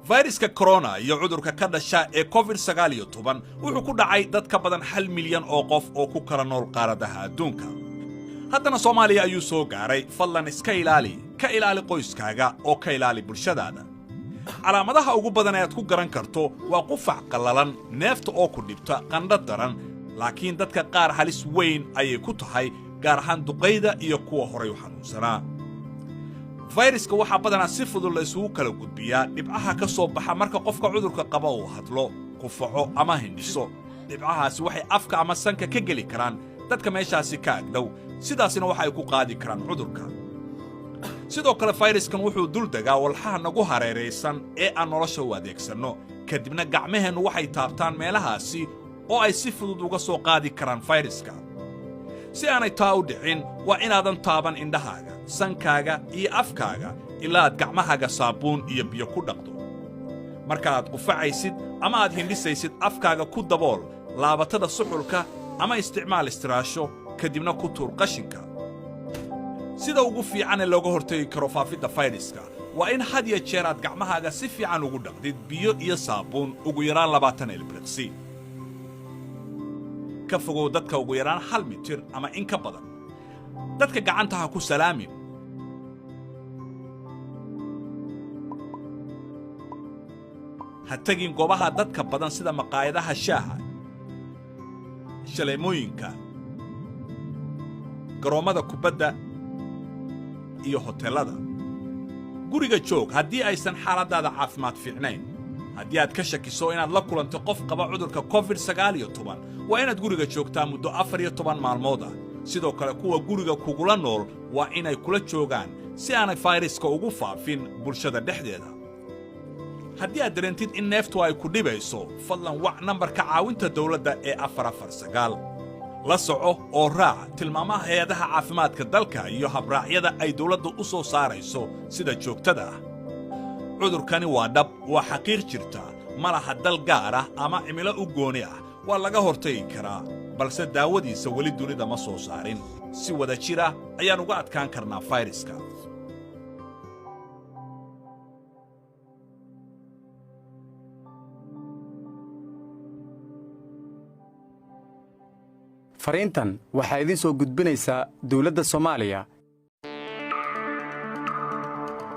fayraska corona iyo cudurka ka dhasha ee COVID-19 wuxuu ku dhacay dad ka badan 1 milyan oo qof oo ku kala nool qaaradaha adduunka. haddana Soomaaliya ayuu soo gaaray. fadlan iska ilaali qoyskaaga oo ka ilaali bulshadaada. calaamadaha ugu badan ee aad ku garan karto waa qufac qallalan, neefta oo ku dhibta, qandho daran, laakiin dadka qaar halis weyn ayay ku tahay, gaar ahaan duqeyda iyo kuwa horay u xanuunsanaa. fayraska waxaa badanaa si fudud la isugu kala gudbiyaa dhibcaha ka soo baxa marka qofka cudurka qaba uu hadlo, qufaco ama hindhiso. dhibcahaasi waxay afka ama sanka ka geli karaan dadka meeshaasi ka agdhow, sidaasina waxa ay ku qaadi karaan cudurka. sidoo kale fayraskan wuxuu dul degaa walxaha nagu hareeraysan ee aan nolosha u adeegsanno, kadibna gacmaheennu waxay taabtaan meelahaasi oo ay si fudud uga soo qaadi karaan fayraska. si aanay taa u dhicin, waa inaadan taaban indhahaaga, sankaaga iyo afkaaga ilaa aad gacmahaaga saabuun iyo biyo ku dhaqdo. marka aad qufacaysid ama aad hindhisaysid, afkaaga ku dabool laabatada suxulka ama isticmaal istiraasho, kadibna ku tuur qashinka. sida ugu fiican ee looga hortagi karo faafidda fayraska waa in had iyo jeer aad gacmahaaga si fiican ugu dhaqdid biyo iyo saabuun ugu yaraan 20 ilbiriqsi. ka fogow dadka ugu yaraan 1 mitir ama in ka badan. dadka gacanta ha ku salaamin. ha tagin goobaha dadka badan sida maqaayadaha shaaha, shaleemooyinka, garoomada kubadda iyo hoteelada. guriga joog haddii aysan xaaladaada caafimaad fiicnayn. haddii aad ka shakiso inaad la kulanto qof qaba cudurka COVID-19, waa inaad guriga joogtaa muddo 14 maalmood ah. sidoo kale kuwa guriga kugula nool waa inay kula joogaan si aanay fayraska ugu faafin bulshada dhexdeeda. haddii aad dareentid in neeftu ay ku dhibayso, fadlan wac nambarka caawinta dawladda ee 449. la soco oo raac tilmaamaha hay'adaha caafimaadka dalka iyo habraacyada ay dawladdu u soo saarayso sida joogtada ah. cudurkani waa dhab, waa xaqiiq jirta, ma laha dal gaar ah ama cimilo u gooni ah. waa laga hortagi karaa, balse daawadiisa weli dunida ma soo saarin. si wada jira ayaan uga adkaan karnaa fayraska. fariintan waxaa idin soo gudbinaysaa dawladda Soomaaliya